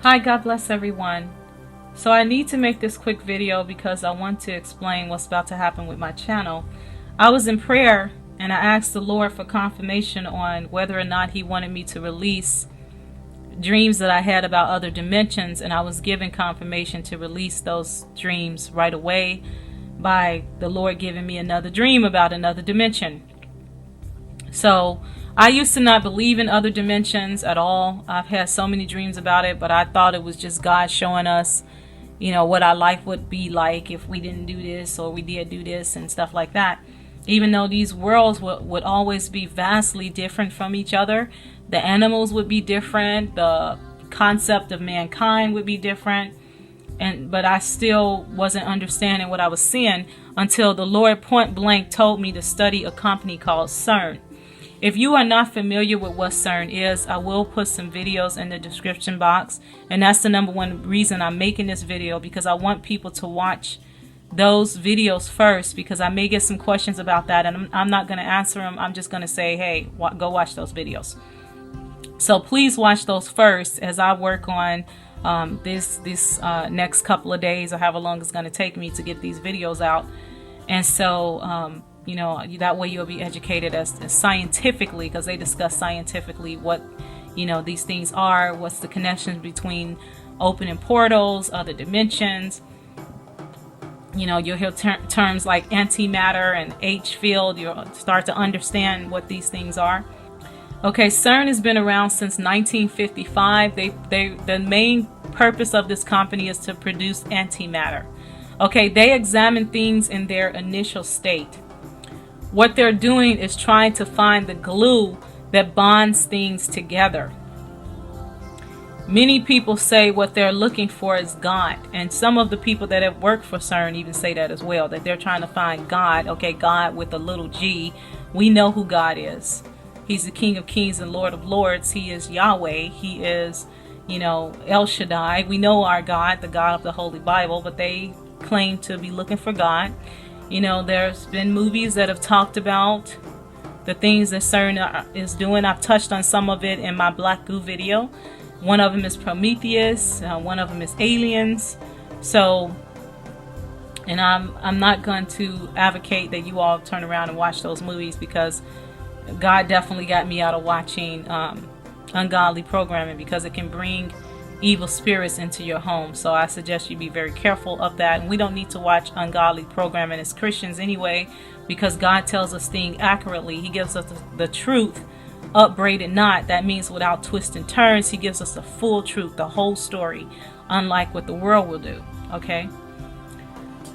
Hi, God bless everyone. So I need to make this quick video because I want to explain what's about to happen with my channel. I was in prayer and I asked the Lord for confirmation on whether or not He wanted me to release dreams that I had about other dimensions, and I was given confirmation to release those dreams right away by the Lord giving me another dream about another dimension. So I used to not believe in other dimensions at all. I've had so many dreams about it, but I thought it was just God showing us, what our life would be like if we didn't do this or we did do this and stuff like that. Even though these worlds would always be vastly different from each other. The animals would be different. The concept of mankind would be different. But I still wasn't understanding what I was seeing until the Lord point blank told me to study a company called CERN. If you are not familiar with what CERN is, I will put some videos in the description box. And that's the number one reason I'm making this video, because I want people to watch those videos first, because I may get some questions about that and I'm not going to answer them. I'm just going to say, hey, go watch those videos. So please watch those first as I work on this next couple of days, or however long it's going to take me to get these videos out. And so that way you'll be educated as scientifically, because they discuss scientifically what these things are, what's the connections between opening portals, other dimensions. You'll hear terms like antimatter and H field. You'll start to understand what these things are. Okay, CERN has been around since 1955. The main purpose of this company is to produce antimatter. Okay, they examine things in their initial state. What they're doing is trying to find the glue that bonds things together. Many people say what they're looking for is God, and some of the people that have worked for CERN even say that as well, that they're trying to find God. Okay, God with a little g. We know who God is. He's the King of Kings and Lord of Lords. He is Yahweh. He is, El Shaddai. We know our God, the God of the Holy Bible, but they claim to be looking for God. There's been movies that have talked about the things that CERN is doing. I've touched on some of it in my Black Goo video. One of them is Prometheus. One of them is Aliens. So, and I'm not going to advocate that you all turn around and watch those movies, because God definitely got me out of watching ungodly programming, because it can bring evil spirits into your home. So I suggest you be very careful of that. And we don't need to watch ungodly programming as Christians anyway, because God tells us things accurately. He gives us the truth, upbraided not. That means without twists and turns. He gives us the full truth, the whole story, unlike what the world will do. Okay,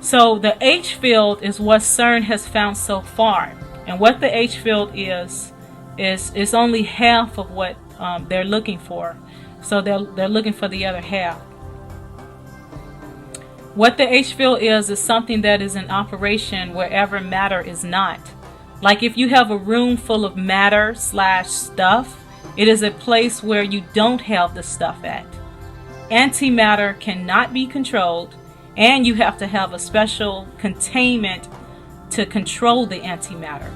so the H field is what CERN has found so far, and what the H field is only half of what they're looking for. So they're looking for the other half. What the H field is something that is in operation wherever matter is not. Like if you have a room full of matter / stuff, it is a place where you don't have the stuff at. Antimatter cannot be controlled, and you have to have a special containment to control the antimatter.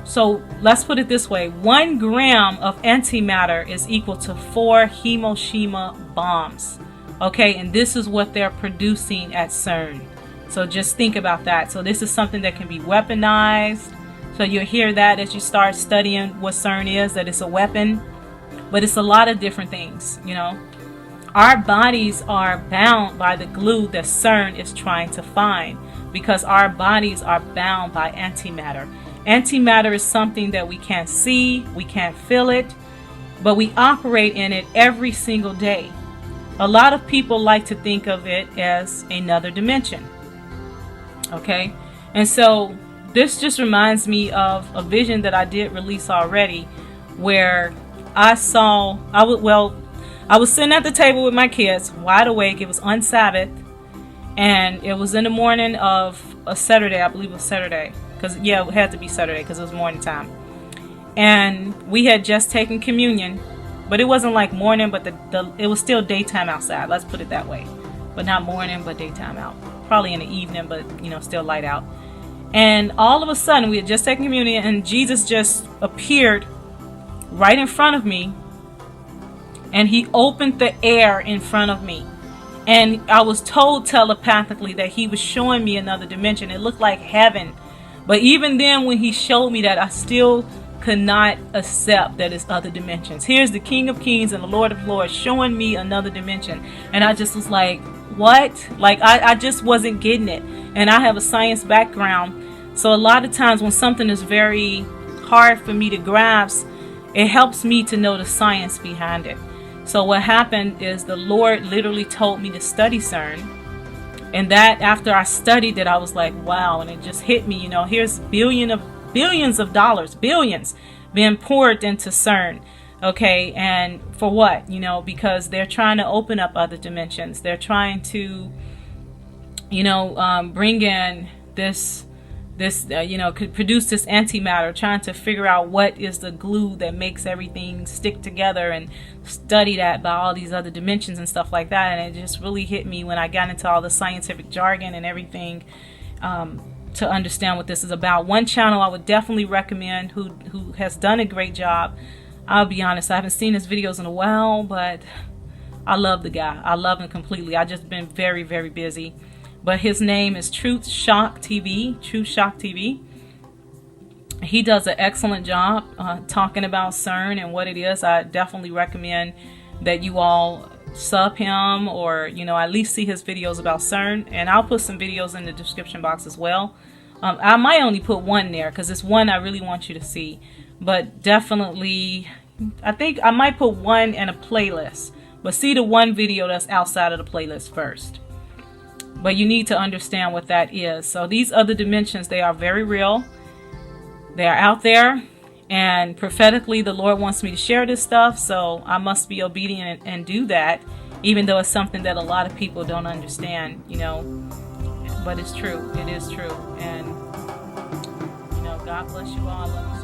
So let's put it this way. 1 gram of antimatter is equal to 4 Hiroshima bombs. Okay, and this is what they're producing at CERN. So just think about that. So this is something that can be weaponized. So you'll hear that as you start studying what CERN is, that it's a weapon. But it's a lot of different things, Our bodies are bound by the glue that CERN is trying to find, because our bodies are bound by antimatter. Antimatter is something that we can't see, we can't feel it, but we operate in it every single day. A lot of people like to think of it as another dimension. Okay, and so this just reminds me of a vision that I did release already, where I was sitting at the table with my kids, wide awake. It was on Sabbath, and it was in the morning of a Saturday. I believe it was Saturday, because it had to be Saturday because it was morning time. And we had just taken communion, but it wasn't like morning, but it was still daytime outside. Let's put it that way, but not morning, but daytime out. Probably in the evening, but still light out. And all of a sudden, we had just taken communion, and Jesus just appeared right in front of me. and he opened the air in front of me. And I was told telepathically that he was showing me another dimension. It looked like heaven. But even then, when he showed me that, I still could not accept that it's other dimensions. Here's the King of Kings and the Lord of Lords showing me another dimension. And I just was like, what? Like, I just wasn't getting it. And I have a science background. So a lot of times when something is very hard for me to grasp, it helps me to know the science behind it. So what happened is the Lord literally told me to study CERN. And that after I studied it, I was like, wow. And it just hit me, you know, here's billions of dollars, billions being poured into CERN. Okay. And for what? You know, because they're trying to open up other dimensions. They're trying to, you know, bring in this could produce this antimatter, trying to figure out what is the glue that makes everything stick together, and study that by all these other dimensions and stuff like that. And it just really hit me when I got into all the scientific jargon and everything, to understand what this is about. One channel I would definitely recommend who has done a great job. I'll be honest, I haven't seen his videos in a while, but I love the guy. I love him completely. I've just been very, very busy. But his name is Truth Shock TV. Truth Shock TV. He does an excellent job talking about CERN and what it is. I definitely recommend that you all sub him, or, you know, at least see his videos about CERN. And I'll put some videos in the description box as well. I might only put one there because it's one I really want you to see. But definitely, I think I might put one in a playlist. But see the one video that's outside of the playlist first. But you need to understand what that is. So these other dimensions, they are very real. They are out there. And prophetically, the Lord wants me to share this stuff. So I must be obedient and do that. Even though it's something that a lot of people don't understand, you know. But it's true. It is true. And, you know, God bless you all. I love you.